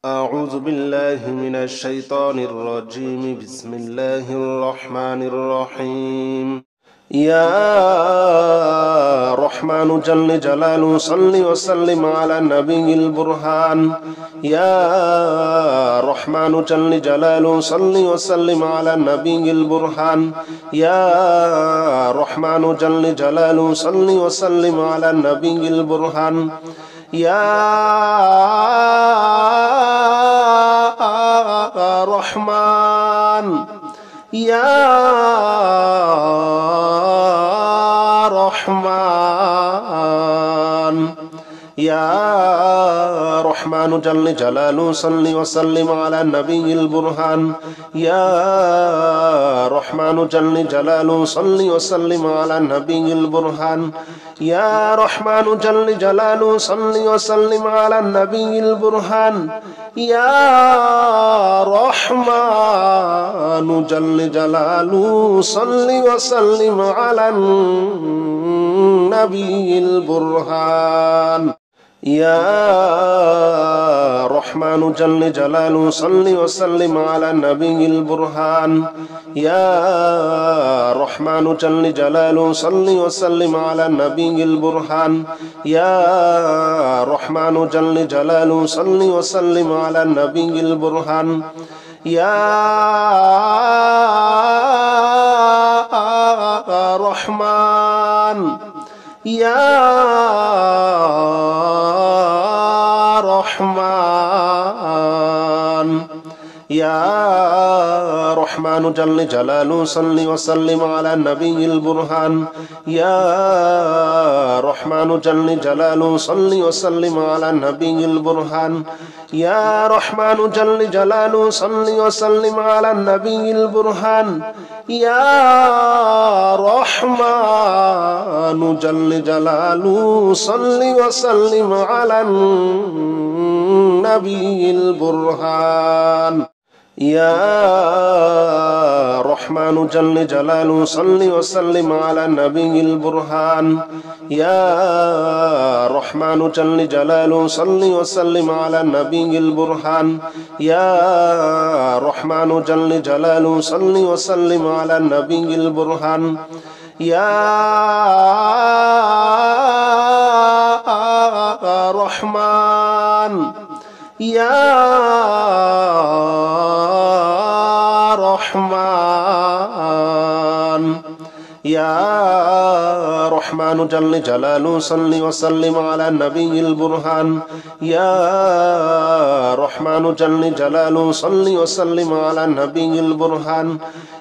أعوذ بالله من الشيطان الرجيم. بسم الله الرحمن الرحيم. يا رحمن جل جلاله صل وسلم على النبي البرهان. يا رحمن جل جلاله صل وسلم على النبي البرهان. يا رحمن جل جلاله صل وسلم على النبي البرهان. يا رحمن يا رحمن يا رحمن جل جلاله صل وسلم على النبي البرهان. يا رحمن جل جلاله صل وسلم على النبي البرهان. يا رحمن جل جلاله صل وسلم على النبي البرهان. يا رحمن جل جلاله صل وسلم على النبي البرهان. يا رحمن جل جلاله صل وسلم على النبي البرهان. يا رحمن جل جلاله صل وسلم على النبي البرهان. يا رحمن جل جلاله صل وسلم على النبي البرهان. يا رحمن يا رحمن يا رحمن جل جلاله صل وسلم على النبي البرهان. يا رحمن جل جلاله صل وسلم على النبي البرهان. يا رحمن جل جلاله صل وسلم على النبي البرهان. يا رحمن جل جلاله صل وسلم على النبي البرهان. يا رحمن جل جلاله صل وسلم على النبي البرهان. يا رحمن جل جلاله صل وسلم على النبي البرهان. يا رحمن جل جلاله صل وسلم على النبي البرهان. يا رحمن يا رحمن يا رحمن جل جلاله صل وسلم على النبي البرهان. يا رحمن جل جلاله صل وسلم على النبي البرهان.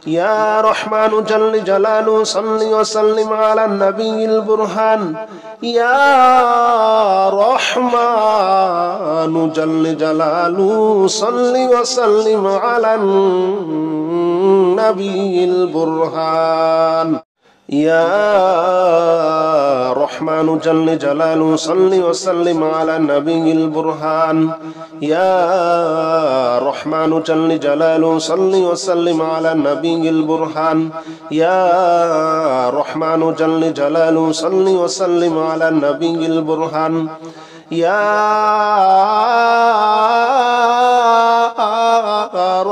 يا رحمن جل جلاله صل وسلم على النبي البرهان. يا رحمن جل جلاله صل وسلم على النبي البرهان. يا رحمن جل جلاله صل وسلم على النبي البرهان. يا رحمن جل جلاله صل وسلم على النبي البرهان. يا رحمن جل جلاله صل وسلم على النبي البرهان. يا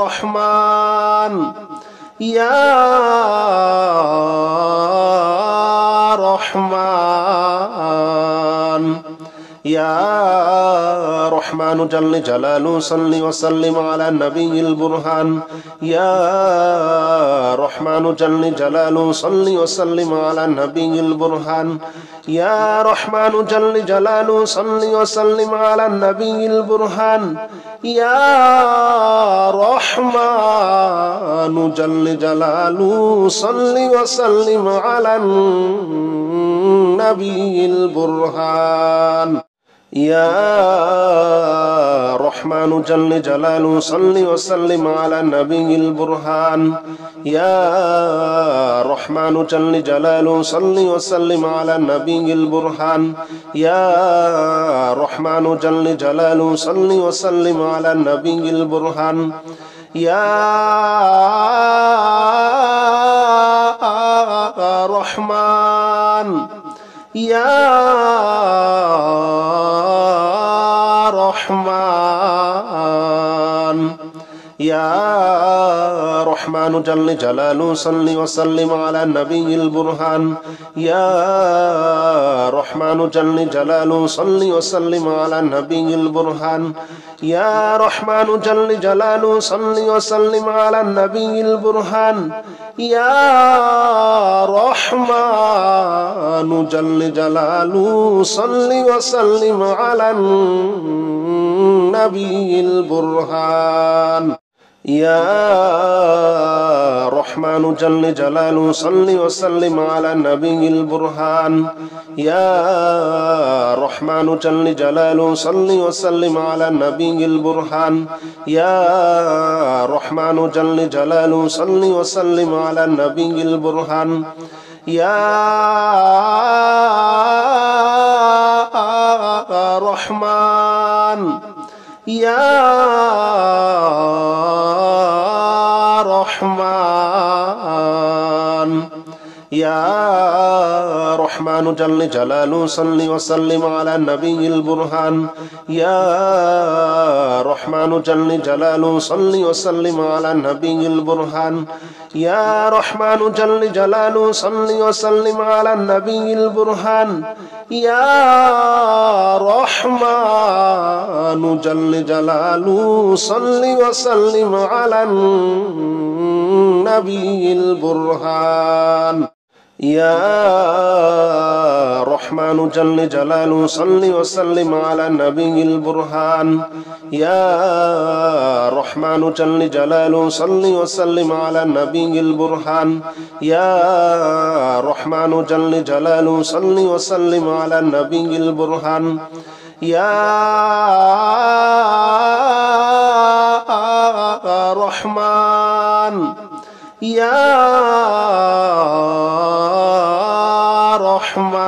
رحمن يا رحمن يا رحمن جل جلاله صل وسلم على النبي البرهان. يا رحمن جل جلاله صل وسلم على النبي البرهان. يا رحمن جل جلاله صل وسلم على النبي البرهان. يا رحمن جل جلاله صل وسلم على النبي البرهان. يا رحمن جل جلاله صل وسلم على النبي البرهان. يا رحمن جل جلاله صل وسلم على النبي البرهان. يا رحمن جل جلاله صل وسلم على النبي البرهان. يا رحمن يا رحمن يا رحمن جل جلاله صل وسلم على النبي البرهان يا رحمن جل جلاله صل وسلم على النبي البرهان يا رحمن جل جلاله صل وسلم على النبي البرهان يا رحمن جل جلاله صل وسلم على النبي البرهان يا رحمن جل جلاله صل وسلم على النبي البرهان يا رحمن جل جلاله صل وسلم على النبي البرهان يا رحمن جل جلاله صل وسلم على النبي البرهان يا رحمن يا رحمن يا رحمن جل جلاله صل وسلم على النبي البرهان يا رحمن جل جلاله صل وسلم على النبي البرهان يا رحمن جل جلاله صل وسلم على النبي البرهان يا رحمن جل جلاله صل وسلم على النبي البرهان يا رحمن جل جلاله صل وسلم على النبي البرهان يا رحمن جل جلاله صل وسلم على النبي البرهان يا رحمن جل جلاله صل وسلم على النبي البرهان يا رحمن يا رحمن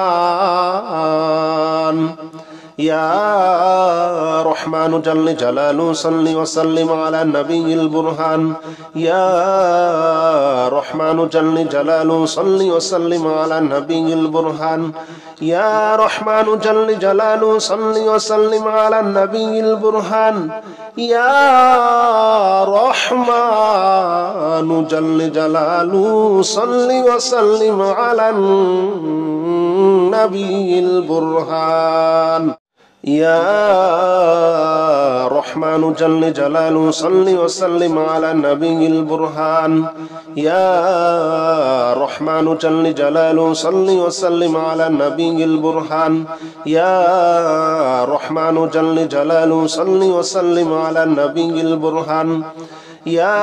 يا رحمن جل جلاله صل وسلم على النبي البرهان يا رحمن جل جلاله صل وسلم على النبي البرهان يا رحمن جل جلاله صل وسلم على النبي البرهان يا رحمن جل جلاله صل وسلم على النبي البرهان يا رحمن جل جلاله صل وسلم على النبي البرهان يا رحمن جل جلاله صل وسلم على النبي البرهان يا رحمن جل جلاله صل وسلم على النبي البرهان يا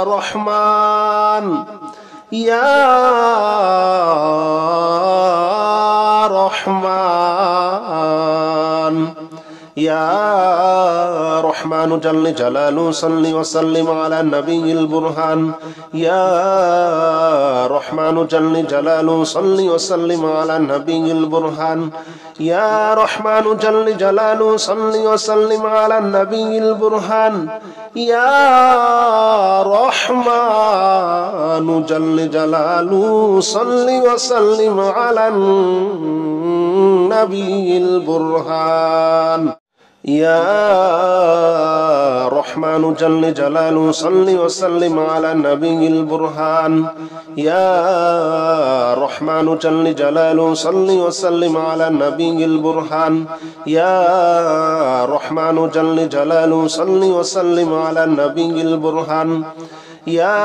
رحمن يا رحمن يا رحمن جل جلاله صل وسلم على النبي البرهان يا رحمن جل جلاله صل وسلم على النبي البرهان يا رحمن جل جلاله صل وسلم على النبي البرهان يا رحمن جل جلاله صل وسلم على النبي البرهان يا رحمن جل جلاله صل وسلم على النبي البرهان يا رحمن جل جلاله صل وسلم على النبي البرهان يا رحمن جل جلاله صل وسلم على النبي البرهان يا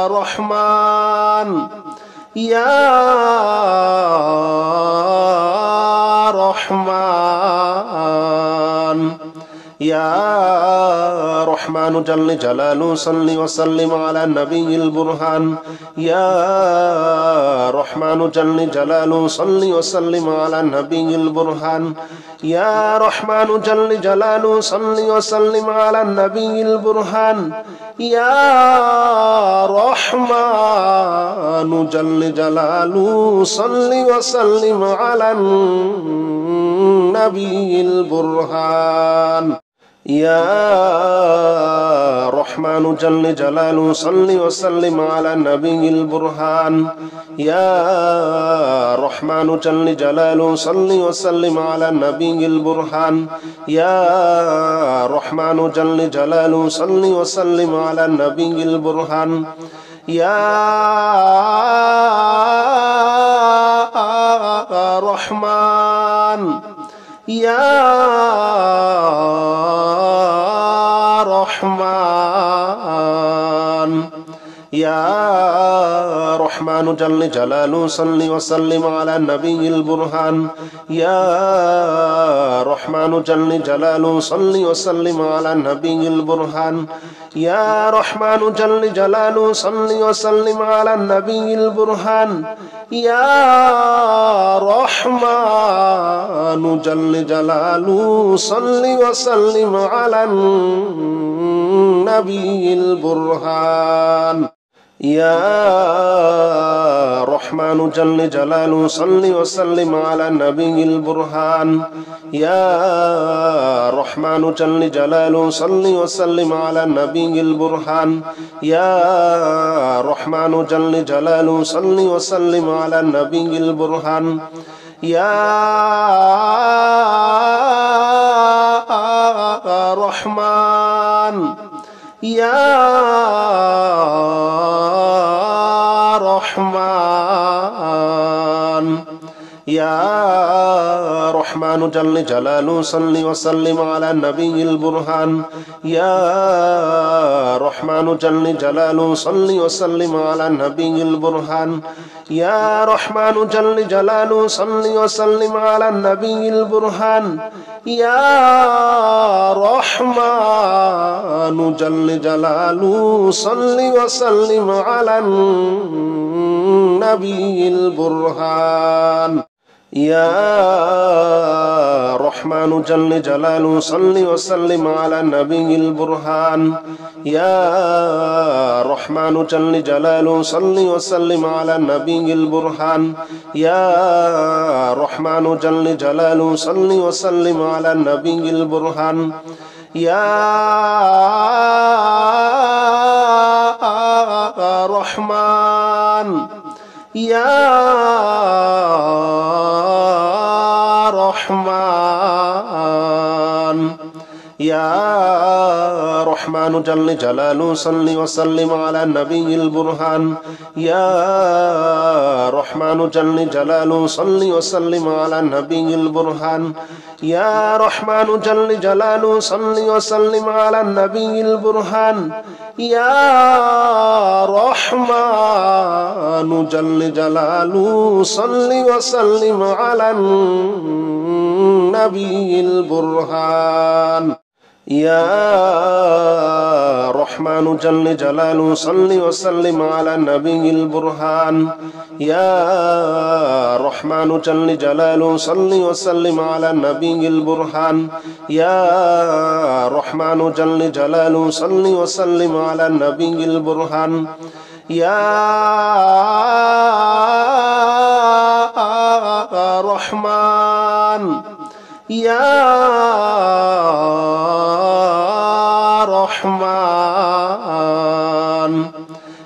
رحمن يا رحمن يا رحمن جل جلاله صل وسلم على النبي البرهان يا رحمن جل جلاله صل وسلم على النبي البرهان يا رحمن جل جلاله صل وسلم على النبي البرهان يا رحمن جل جلاله صل وسلم على النبي البرهان يا رحمن جل جلاله صل وسلم على النبي البرهان يا رحمن جل جلاله صل وسلم على النبي البرهان يا رحمن جل جلاله صل وسلم على النبي البرهان يا رحمن يا رحمن يا رحمن جل جلاله صل وسلم على النبي البرهان يا رحمن جل جلاله صل وسلم على النبي البرهان يا رحمن جل جلاله صل وسلم على النبي البرهان يا رحمن جل جلاله صل وسلم على النبي البرهان يا رحمن جل جلاله صل وسلم على النبي البرهان يا رحمن جل جلاله صل وسلم على النبي البرهان يا رحمن جل جلاله صل وسلم على النبي البرهان يا رحمن يا رحمن يا رحمن جل جلاله صل وسلم على النبي البرهان يا رحمن جل جلاله صل وسلم على النبي البرهان يا رحمن جل جلاله صل وسلم على النبي البرهان يا رحمن جل جلاله صل وسلم على النبي البرهان يا رحمن جل جلاله صل وسلم على النبي البرهان يا رحمن جل جلاله صل وسلم على النبي البرهان يا رحمن جل جلاله صل وسلم على النبي البرهان يا رحمن يا رحمن يا رحمن جل جلاله صل وسلم على النبي البرهان يا رحمن جل جلاله صل وسلم على النبي البرهان يا رحمن جل جلاله صل وسلم على النبي البرهان يا رحمن جل جلاله صل وسلم على النبي البرهان يا رحمن جل جلاله صل وسلم على النبي البرهان يا رحمن جل جلاله صل وسلم على النبي البرهان يا رحمن جل جلاله صل وسلم على النبي البرهان يا رحمن يا رحمن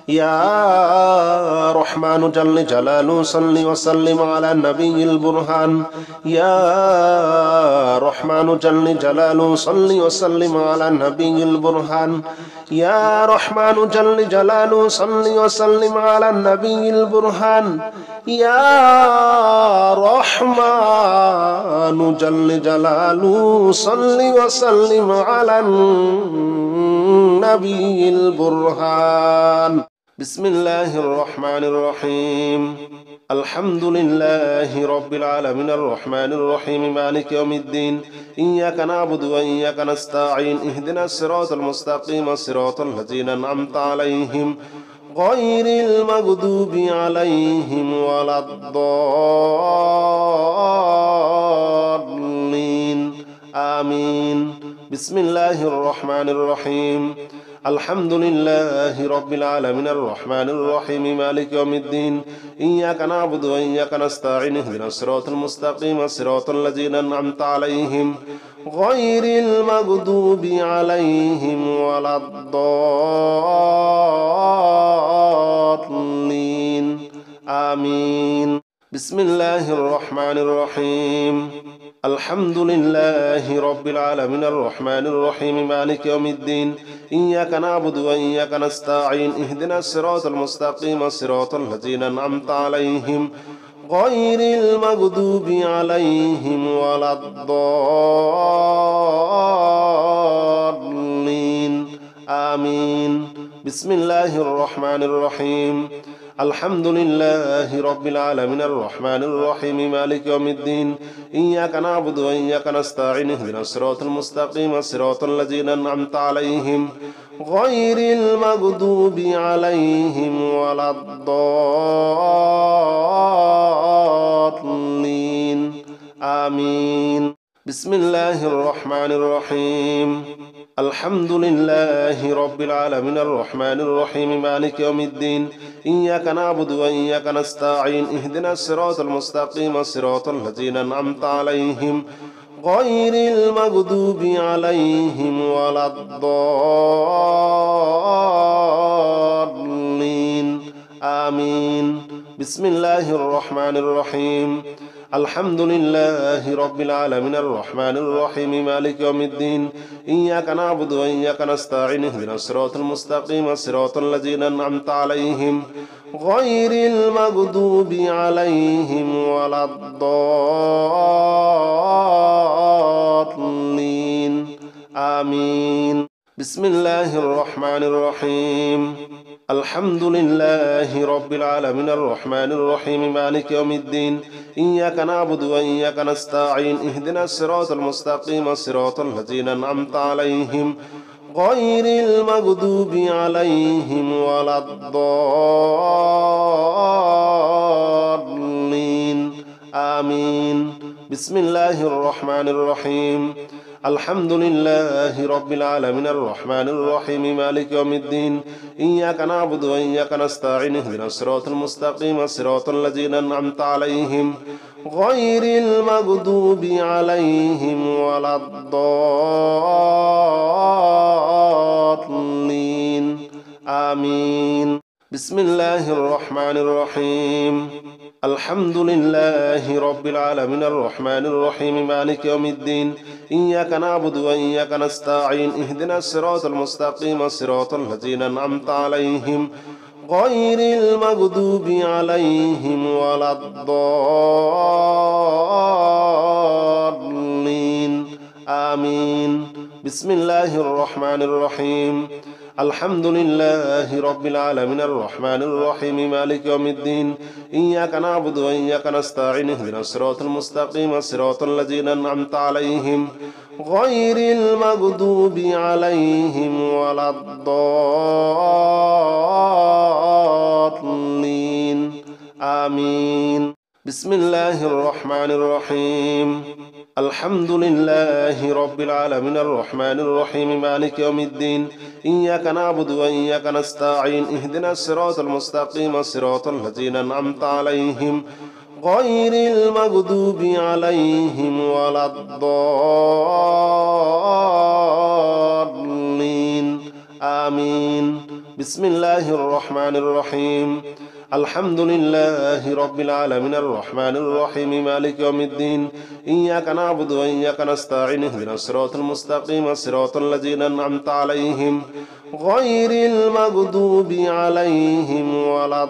يا رحمن جل جلاله صل وسلم على النبي البرهان يا رحمن جل جلاله صل وسلم على النبي البرهان يا رحمن جل جلاله صل وسلم على النبي البرهان يا رحمن جل جلاله صل وسلم على النبي البرهان بسم الله الرحمن الرحيم الحمد لله رب العالمين الرحمن الرحيم مالك يوم الدين إياك نعبد وإياك نستعين اهدنا الصراط المستقيم صراط الذين أنعمت عليهم غير المغضوب عليهم ولا الضالين آمين بسم الله الرحمن الرحيم الحمد لله رب العالمين الرحمن الرحيم مالك يوم الدين إياك نعبد وإياك نستعين اهدنا الصراط المستقيم صراط الذين أنعمت عليهم غير المغضوب عليهم ولا الضالين آمين بسم الله الرحمن الرحيم الحمد لله رب العالمين الرحمن الرحيم مالك يوم الدين إياك نعبد وإياك نستعين اهدنا الصراط المستقيم صراط الذين أنعمت عليهم غير المغضوب عليهم ولا الضالين آمين بسم الله الرحمن الرحيم الحمد لله رب العالمين الرحمن الرحيم مالك يوم الدين إياك نعبد وإياك نستعين اهدنا الصراط المستقيم صراط الذين أنعمت عليهم غير المغضوب عليهم ولا الضالين آمين بسم الله الرحمن الرحيم الحمد لله رب العالمين الرحمن الرحيم مالك يوم الدين إياك نعبد وإياك نستعين اهدنا الصراط المستقيم صراط الذين أنعمت عليهم غير المغضوب عليهم ولا الضالين آمين بسم الله الرحمن الرحيم الحمد لله رب العالمين الرحمن الرحيم مالك يوم الدين إياك نعبد وإياك نستعين اهدنا الصراط المستقيم صراط الذين أنعمت عليهم غير المغضوب عليهم ولا الضالين آمين بسم الله الرحمن الرحيم الحمد لله رب العالمين الرحمن الرحيم مالك يوم الدين إياك نعبد وإياك نستعين اهدنا الصراط المستقيم صراط الذين أنعمت عليهم غير المغضوب عليهم ولا الضالين آمين بسم الله الرحمن الرحيم الحمد لله رب العالمين الرحمن الرحيم مالك يوم الدين إياك نعبد وإياك نستعين اهدنا الصراط المستقيم صراط الذين أنعمت عليهم غير المغضوب عليهم ولا الضالين آمين بسم الله الرحمن الرحيم الحمد لله رب العالمين الرحمن الرحيم مالك يوم الدين إياك نعبد وإياك نستعين اهدنا الصراط المستقيم صراط الذين أنعمت عليهم غير المغضوب عليهم ولا الضالين آمين بسم الله الرحمن الرحيم الحمد لله رب العالمين الرحمن الرحيم مالك يوم الدين إياك نعبد وإياك نستعين اهدنا الصراط المستقيم صراط الذين أنعمت عليهم غير المغضوب عليهم ولا الضالين آمين بسم الله الرحمن الرحيم الحمد لله رب العالمين الرحمن الرحيم مالك يوم الدين إياك نعبد وإياك نستعين اهدنا الصراط المستقيم صراط الذين أنعمت عليهم غير المغضوب عليهم ولا الضالين آمين بسم الله الرحمن الرحيم الحمد لله رب العالمين الرحمن الرحيم مالك يوم الدين إياك نعبد وإياك نستعين اهدنا الصراط المستقيم صراط الذين أنعمت عليهم غير المغضوب عليهم ولا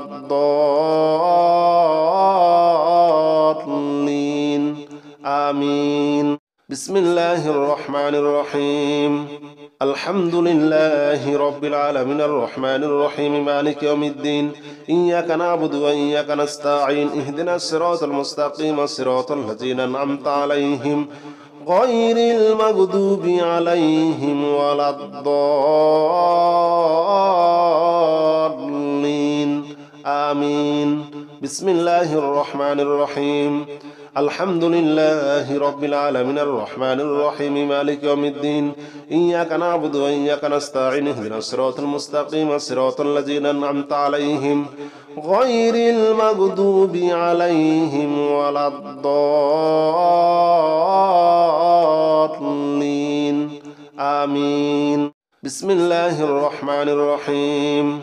الضالين آمين بسم الله الرحمن الرحيم الحمد لله رب العالمين الرحمن الرحيم مالك يوم الدين إياك نعبد وإياك نستعين اهدنا الصراط المستقيم صراط الذين أنعمت عليهم غير المغضوب عليهم ولا الضالين آمين بسم الله الرحمن الرحيم الحمد لله رب العالمين الرحمن الرحيم مالك يوم الدين إياك نعبد وإياك نستعين اهدنا الصراط المستقيم صراط الذين أنعمت عليهم غير المغضوب عليهم ولا الضالين آمين بسم الله الرحمن الرحيم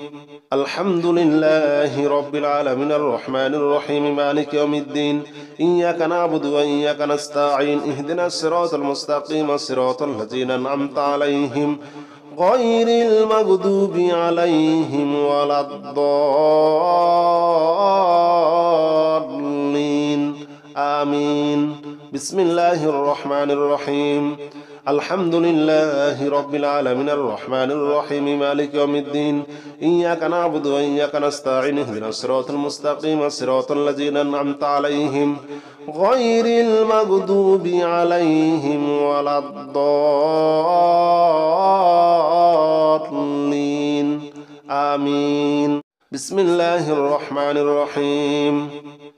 الحمد لله رب العالمين الرحمن الرحيم مالك يوم الدين إياك نعبد وإياك نستعين اهدنا الصراط المستقيم صراط الذين أنعمت عليهم غير المغضوب عليهم ولا الضالين آمين بسم الله الرحمن الرحيم الحمد لله رب العالمين الرحمن الرحيم مالك يوم الدين إياك نعبد وإياك نستعين اهدنا الصراط المستقيم صراط الذين أنعمت عليهم غير المغضوب عليهم ولا الضالين آمين بسم الله الرحمن الرحيم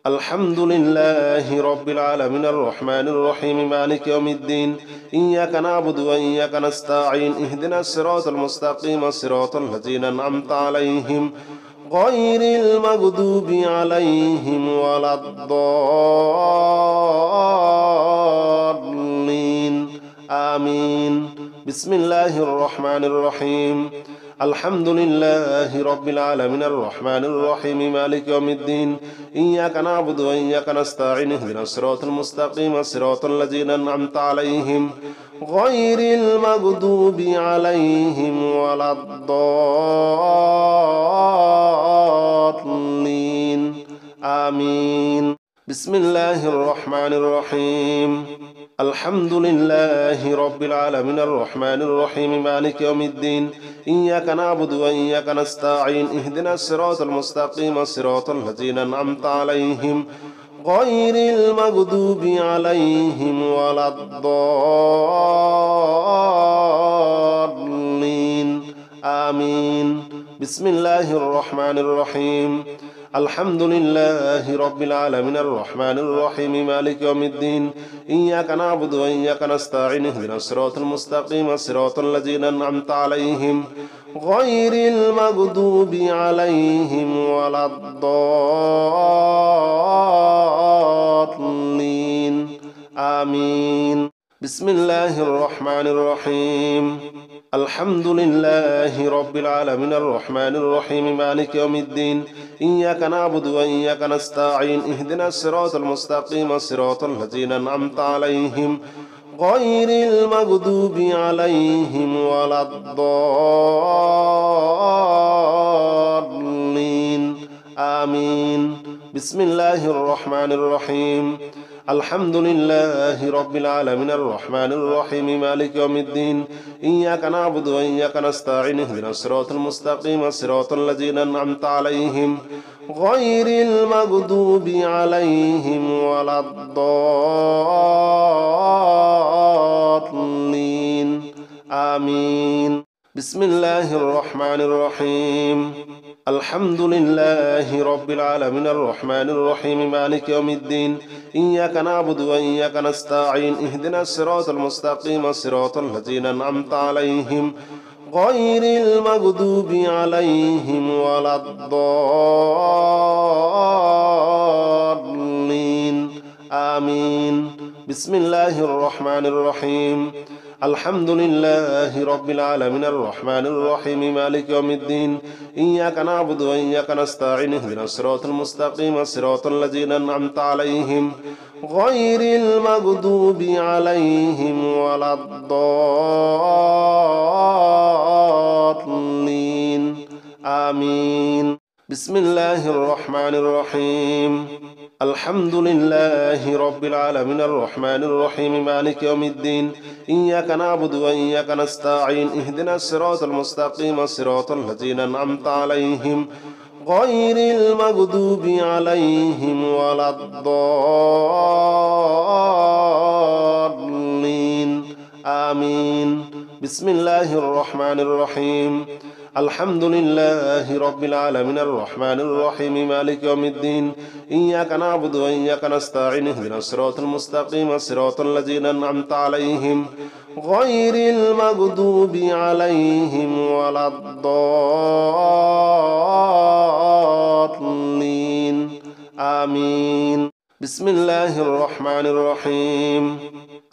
الحمد لله رب العالمين الرحمن الرحيم مالك يوم الدين إياك نعبد وإياك نستعين اهدنا الصراط المستقيم صراط الذين أنعمت عليهم غير المغضوب عليهم ولا الضالين آمين بسم الله الرحمن الرحيم الحمد لله رب العالمين الرحمن الرحيم مالك يوم الدين إياك نعبد وإياك نستعين اهدنا الصراط المستقيم صراط الذين أنعمت عليهم غير المغضوب عليهم ولا الضالين آمين بسم الله الرحمن الرحيم الحمد لله رب العالمين الرحمن الرحيم مالك يوم الدين إياك نعبد وإياك نستعين اهدنا الصراط المستقيم صراط الذين أنعمت عليهم غير المغضوب عليهم ولا الضالين آمين بسم الله الرحمن الرحيم الحمد لله رب العالمين الرحمن الرحيم مالك يوم الدين إياك نعبد وإياك نستعين اهدنا الصراط المستقيم صراط الذين أنعمت عليهم غير المغضوب عليهم ولا الضالين آمين بسم الله الرحمن الرحيم الحمد لله رب العالمين الرحمن الرحيم مالك يوم الدين إياك نعبد وإياك نستعين اهدنا الصراط المستقيم صراط الذين أنعمت عليهم غير المغضوب عليهم ولا الضالين آمين بسم الله الرحمن الرحيم الحمد لله رب العالمين الرحمن الرحيم مالك يوم الدين إياك نعبد وإياك نستعين اهدنا الصراط المستقيم صراط الذين أنعمت عليهم غير المغضوب عليهم ولا الضالين آمين بسم الله الرحمن الرحيم الحمد لله رب العالمين الرحمن الرحيم مالك يوم الدين إياك نعبد وإياك نستعين اهدنا الصراط المستقيم صراط الذين أنعمت عليهم غير المغضوب عليهم ولا الضالين آمين بسم الله الرحمن الرحيم الحمد لله رب العالمين الرحمن الرحيم مالك يوم الدين إياك نعبد وإياك نستعين اهدنا الصراط المستقيم صراط الذين أنعمت عليهم غير المغضوب عليهم ولا الضالين آمين بسم الله الرحمن الرحيم الحمد لله رب العالمين الرحمن الرحيم مالك يوم الدين إياك نعبد وإياك نستعين اهدنا الصراط المستقيم صراط الذين أنعمت عليهم غير المغضوب عليهم ولا الضالين آمين بسم الله الرحمن الرحيم الحمد لله رب العالمين الرحمن الرحيم مالك يوم الدين إياك نعبد وإياك نستعين اهدنا الصراط المستقيم صراط الذين أنعمت عليهم غير المغضوب عليهم ولا الضالين آمين بسم الله الرحمن الرحيم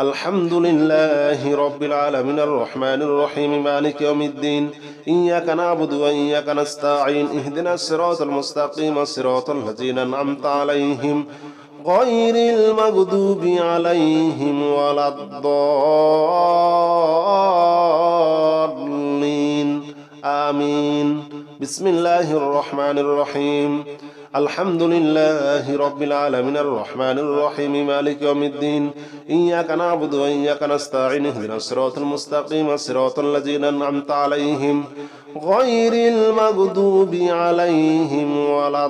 الحمد لله رب العالمين الرحمن الرحيم مالك يوم الدين إياك نعبد وإياك نستعين اهدنا الصراط المستقيم صراط الذين أنعمت عليهم غير المغضوب عليهم ولا الضالين آمين بسم الله الرحمن الرحيم الحمد لله رب العالمين الرحمن الرحيم مالك يوم الدين إياك نعبد وإياك نستعين اهدنا الصراط المستقيم صراط الذين أنعمت عليهم غير المغضوب عليهم ولا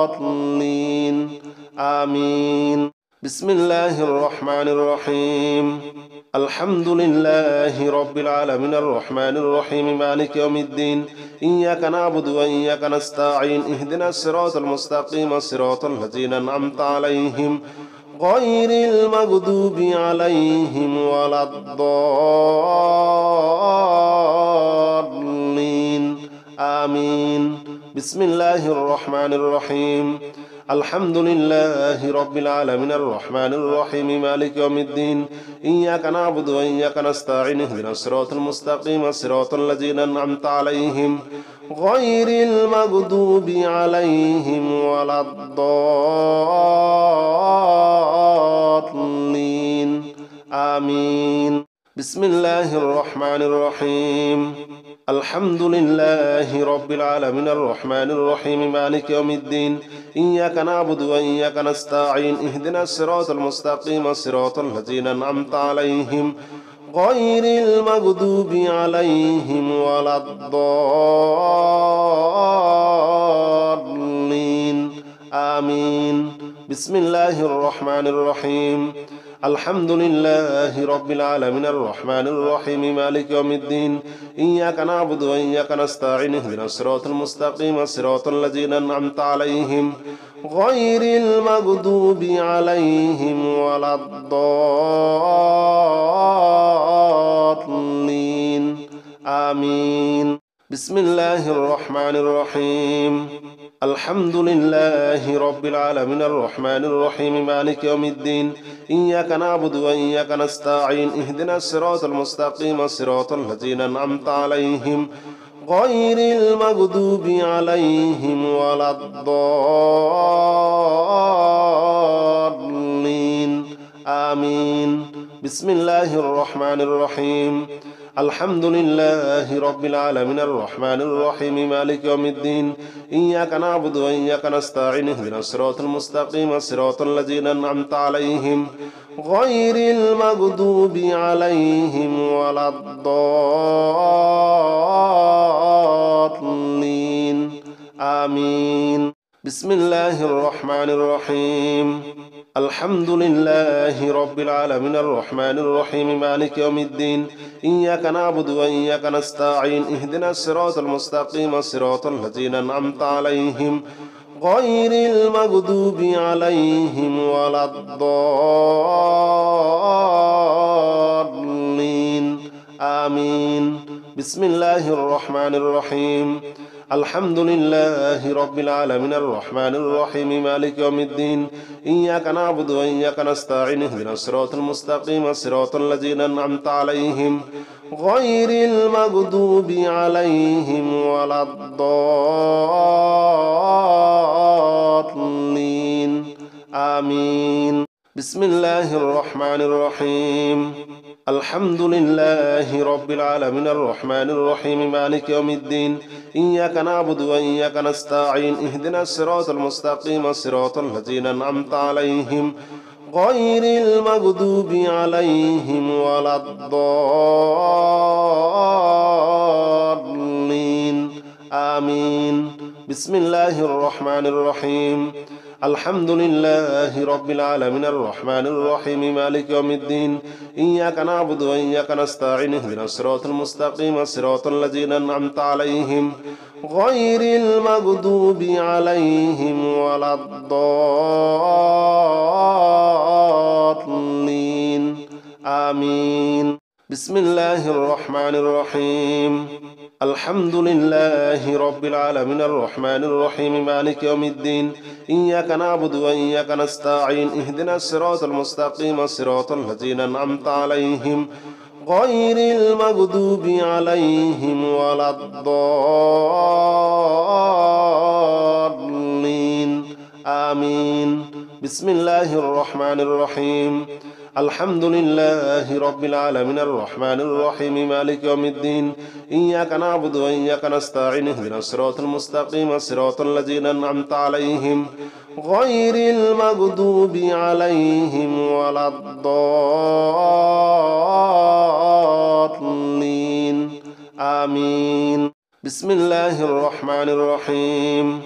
الضالين آمين بسم الله الرحمن الرحيم الحمد لله رب العالمين الرحمن الرحيم مالك يوم الدين إياك نعبد وإياك نستعين اهدنا الصراط المستقيم صراط الذين أنعمت عليهم غير المغضوب عليهم ولا الضالين آمين بسم الله الرحمن الرحيم الحمد لله رب العالمين الرحمن الرحيم مالك يوم الدين إياك نعبد وإياك نستعين اهدنا الصراط المستقيم صراط الذين أنعمت عليهم غير المغضوب عليهم ولا الضالين آمين بسم الله الرحمن الرحيم الحمد لله رب العالمين الرحمن الرحيم مالك يوم الدين إياك نعبد وإياك نستعين اهدنا الصراط المستقيم صراط الذين أنعمت عليهم غير المغضوب عليهم ولا الضالين آمين بسم الله الرحمن الرحيم الحمد لله رب العالمين الرحمن الرحيم مالك يوم الدين إياك نعبد وإياك نستعين اهدنا الصراط المستقيم صراط الذين أنعمت عليهم غير المغضوب عليهم ولا الضالين آمين بسم الله الرحمن الرحيم الحمد لله رب العالمين الرحمن الرحيم مالك يوم الدين إياك نعبد وإياك نستعين اهدنا الصراط المستقيم صراط الذين أنعمت عليهم غير المغضوب عليهم ولا الضالين آمين بسم الله الرحمن الرحيم الحمد لله رب العالمين الرحمن الرحيم مالك يوم الدين إياك نعبد وإياك نستعين اهدنا الصراط المستقيم صراط الذين أنعمت عليهم غير المغضوب عليهم ولا الضالين آمين بسم الله الرحمن الرحيم الحمد لله رب العالمين الرحمن الرحيم مالك يوم الدين إياك نعبد وإياك نستعين اهدنا الصراط المستقيم صراط الذين أنعمت عليهم غير المغضوب عليهم ولا الضالين آمين بسم الله الرحمن الرحيم الحمد لله رب العالمين الرحمن الرحيم مالك يوم الدين إياك نعبد وإياك نستعين اهدنا الصراط المستقيم صراط الذين أنعمت عليهم غير المغضوب عليهم ولا الضالين آمين بسم الله الرحمن الرحيم الحمد لله رب العالمين الرحمن الرحيم مالك يوم الدين إياك نعبد وإياك نستعين اهدنا الصراط المستقيم صراط الذين أنعمت عليهم غير المغضوب عليهم ولا الضالين آمين بسم الله الرحمن الرحيم الحمد لله رب العالمين الرحمن الرحيم مالك يوم الدين إياك نعبد وإياك نستعين اهدنا الصراط المستقيم صراط الذين أنعمت عليهم غير المغضوب عليهم ولا الضالين آمين بسم الله الرحمن الرحيم الحمد لله رب العالمين الرحمن الرحيم مالك يوم الدين إياك نعبد وإياك نستعين اهدنا الصراط المستقيم صراط الذين أنعمت عليهم غير المغضوب عليهم ولا الضالين آمين بسم الله الرحمن الرحيم الحمد لله رب العالمين الرحمن الرحيم مالك يوم الدين إياك نعبد وإياك نستعين اهدنا الصراط المستقيم صراط الذين أنعمت عليهم غير المغضوب عليهم ولا الضالين آمين بسم الله الرحمن الرحيم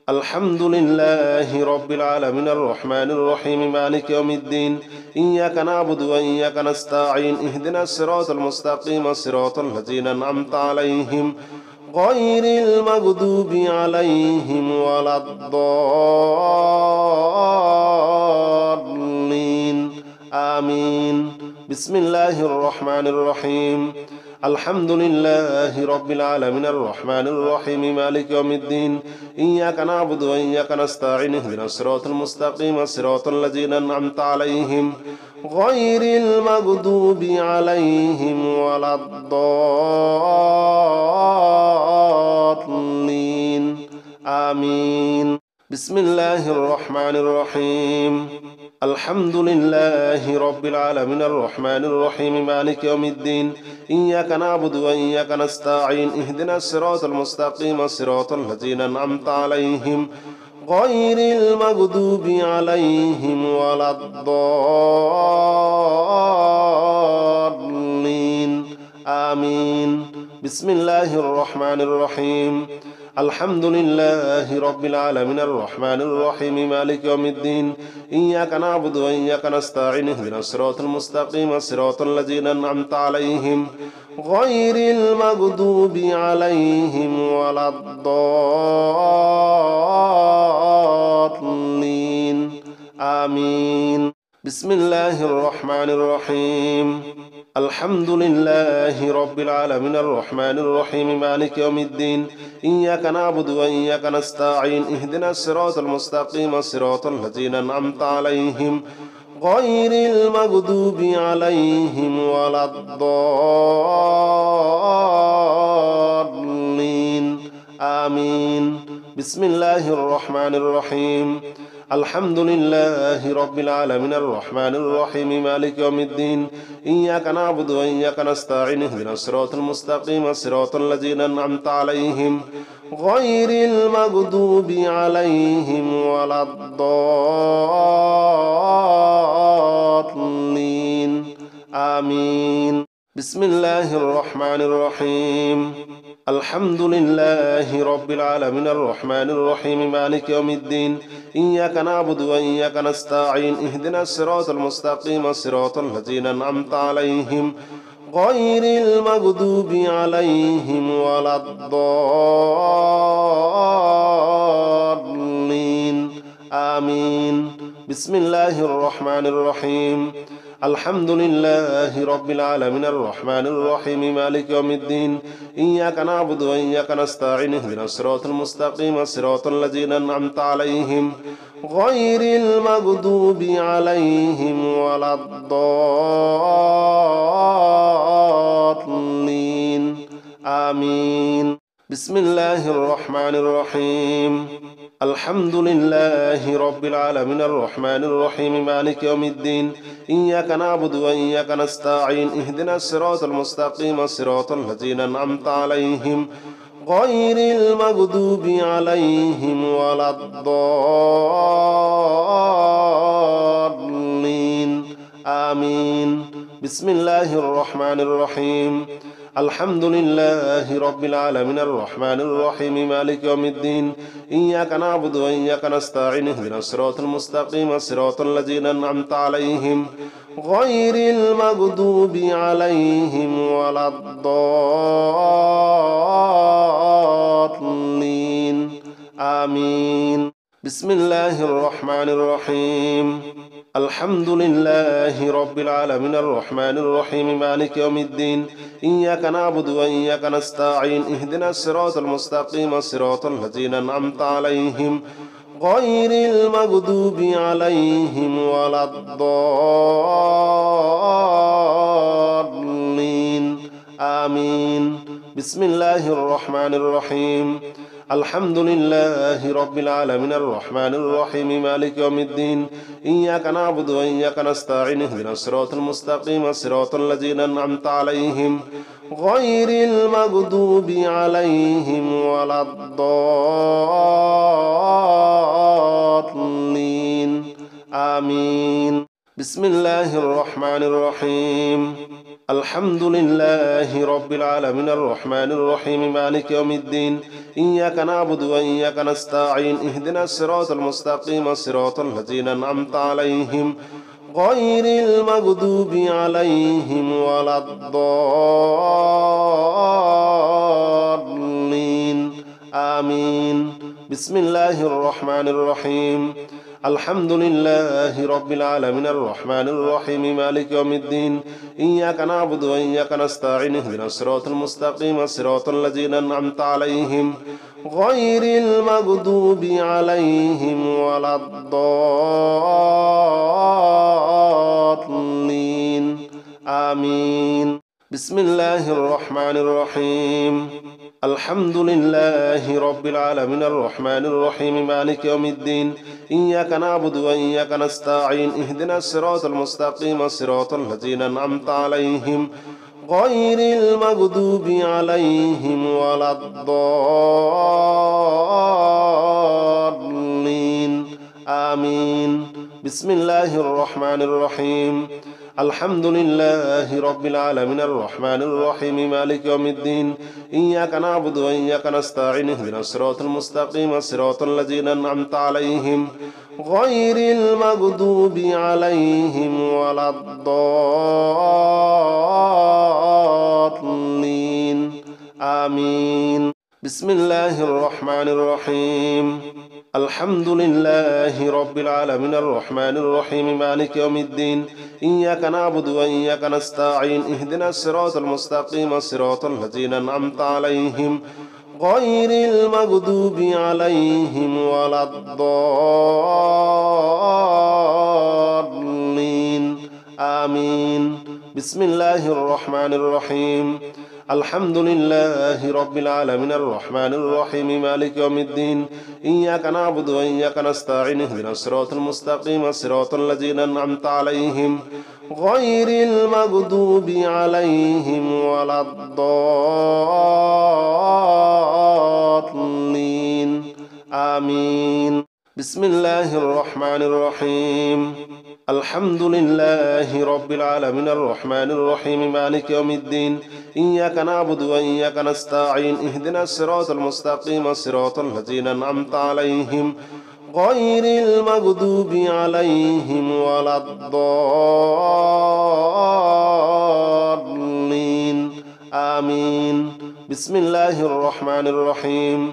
الحمد لله رب العالمين الرحمن الرحيم مالك يوم الدين إياك نعبد وإياك نستعين اهدنا الصراط المستقيم صراط الذين أنعمت عليهم غير المغضوب عليهم ولا الضالين آمين بسم الله الرحمن الرحيم الحمد لله رب العالمين الرحمن الرحيم مالك يوم الدين إياك نعبد وإياك نستعين اهدنا الصراط المستقيم صراط الذين أنعمت عليهم غير المغضوب عليهم ولا الضالين آمين بسم الله الرحمن الرحيم الحمد لله رب العالمين الرحمن الرحيم مالك يوم الدين إياك نعبد وإياك نستعين اهدنا الصراط المستقيم صراط الذين أنعمت عليهم غير المغضوب عليهم ولا الضالين آمين بسم الله الرحمن الرحيم الحمد لله رب العالمين الرحمن الرحيم مالك يوم الدين إياك نعبد وإياك نستعين اهدنا الصراط المستقيم صراط الذين أنعمت عليهم غير المغضوب عليهم ولا الضالين آمين بسم الله الرحمن الرحيم الحمد لله رب العالمين الرحمن الرحيم مالك يوم الدين إياك نعبد وإياك نستعين اهدنا الصراط المستقيم صراط الذين أنعمت عليهم غير المغضوب عليهم ولا الضالين آمين بسم الله الرحمن الرحيم الحمد لله رب العالمين الرحمن الرحيم مالك يوم الدين إياك نعبد وإياك نستعين اهدنا الصراط المستقيم صراط الذين أنعمت عليهم غير المغضوب عليهم ولا الضالين آمين بسم الله الرحمن الرحيم الحمد لله رب العالمين الرحمن الرحيم مالك يوم الدين إياك نعبد وإياك نستعين اهدنا الصراط المستقيم صراط الذين أنعمت عليهم غير المغضوب عليهم ولا الضالين آمين بسم الله الرحمن الرحيم الحمد لله رب العالمين الرحمن الرحيم مالك يوم الدين إياك نعبد وإياك نستعين اهدنا الصراط المستقيم صراط الذين أنعمت عليهم غير المغضوب عليهم ولا الضالين آمين بسم الله الرحمن الرحيم الحمد لله رب العالمين الرحمن الرحيم مالك يوم الدين إياك نعبد وإياك نستعين اهدنا الصراط المستقيم صراط الذين أنعمت عليهم غير المغضوب عليهم ولا الضالين آمين بسم الله الرحمن الرحيم الحمد لله رب العالمين الرحمن الرحيم مالك يوم الدين إياك نعبد وإياك نستعين اهدنا الصراط المستقيم صراط الذين أنعمت عليهم غير المغضوب عليهم ولا الضالين آمين بسم الله الرحمن الرحيم الحمد لله رب العالمين الرحمن الرحيم مالك يوم الدين إياك نعبد وإياك نستعين اهدنا الصراط المستقيم صراط الذين أنعمت عليهم غير المغضوب عليهم ولا الضالين آمين بسم الله الرحمن الرحيم الحمد لله رب العالمين الرحمن الرحيم مالك يوم الدين إياك نعبد وإياك نستعين اهدنا الصراط المستقيم صراط الذين أنعمت عليهم غير المغضوب عليهم ولا الضالين آمين بسم الله الرحمن الرحيم الحمد لله رب العالمين الرحمن الرحيم مالك يوم الدين إياك نعبد وإياك نستعين اهدنا الصراط المستقيم صراط الذين أنعمت عليهم غير المغضوب عليهم ولا الضالين آمين بسم الله الرحمن الرحيم الحمد لله رب العالمين الرحمن الرحيم مالك يوم الدين إياك نعبد وإياك نستعين اهدنا الصراط المستقيم صراط الذين أنعمت عليهم غير المغضوب عليهم ولا الضالين آمين بسم الله الرحمن الرحيم الحمد لله رب العالمين الرحمن الرحيم مالك يوم الدين إياك نعبد وإياك نستعين اهدنا الصراط المستقيم صراط الذين أنعمت عليهم غير المغضوب عليهم ولا الضالين آمين بسم الله الرحمن الرحيم الحمد لله رب العالمين الرحمن الرحيم مالك يوم الدين إياك نعبد وإياك نستعين اهدنا الصراط المستقيم صراط الذين أنعمت عليهم غير المغضوب عليهم ولا الضالين آمين بسم الله الرحمن الرحيم الحمد لله رب العالمين الرحمن الرحيم مالك يوم الدين إياك نعبد وإياك نستعين اهدنا الصراط المستقيم صراط الذين أنعمت عليهم غير المغضوب عليهم ولا الضالين آمين بسم الله الرحمن الرحيم الحمد لله رب العالمين الرحمن الرحيم مالك يوم الدين إياك نعبد وإياك نستعين اهدنا الصراط المستقيم صراط الذين أنعمت عليهم غير المغضوب عليهم ولا الضالين آمين بسم الله الرحمن الرحيم الحمد لله رب العالمين الرحمن الرحيم مالك يوم الدين إياك نعبد وإياك نستعين اهدنا الصراط المستقيم صراط الذين أنعمت عليهم غير المغضوب عليهم ولا الضالين آمين بسم الله الرحمن الرحيم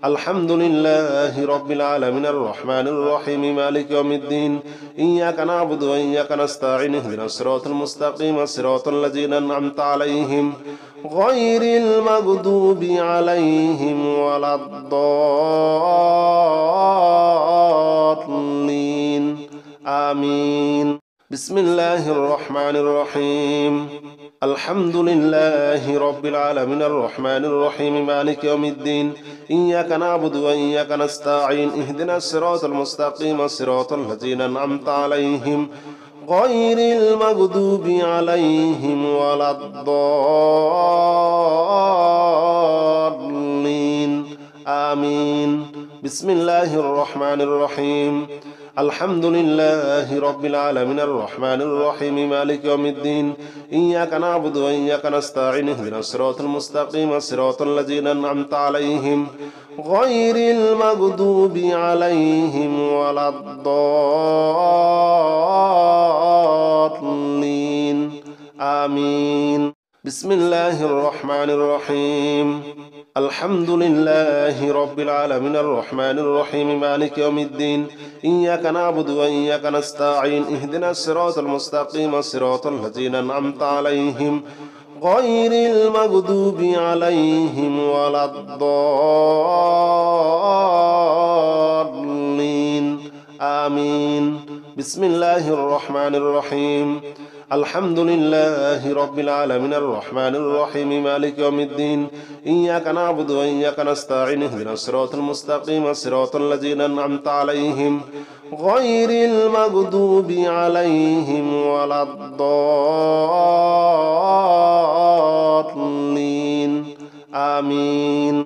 الحمد لله رب العالمين الرحمن الرحيم مالك يوم الدين إياك نعبد وإياك نستعين اهدنا الصراط المستقيم صراط الذين أنعمت عليهم غير المغضوب عليهم ولا الضالين آمين بسم الله الرحمن الرحيم الحمد لله رب العالمين الرحمن الرحيم مالك يوم الدين إياك نعبد وإياك نستعين اهدنا الصراط المستقيم صراط الذين أنعمت عليهم غير المغضوب عليهم ولا الضالين آمين بسم الله الرحمن الرحيم الحمد لله رب العالمين الرحمن الرحيم مالك يوم الدين إياك نعبد وإياك نستعين اهدنا الصراط المستقيم صراط الذين أنعمت عليهم غير المغضوب عليهم ولا الضالين آمين بسم الله الرحمن الرحيم الحمد لله رب العالمين الرحمن الرحيم مالك يوم الدين إياك نعبد وإياك نستعين اهدنا الصراط المستقيم صراط الذين أنعمت عليهم غير المغضوب عليهم ولا الضالين آمين بسم الله الرحمن الرحيم الحمد لله رب العالمين الرحمن الرحيم مالك يوم الدين إياك نعبد وإياك نستعين اهدنا الصراط المستقيم صراط الذين أنعمت عليهم غير المغضوب عليهم ولا الضالين آمين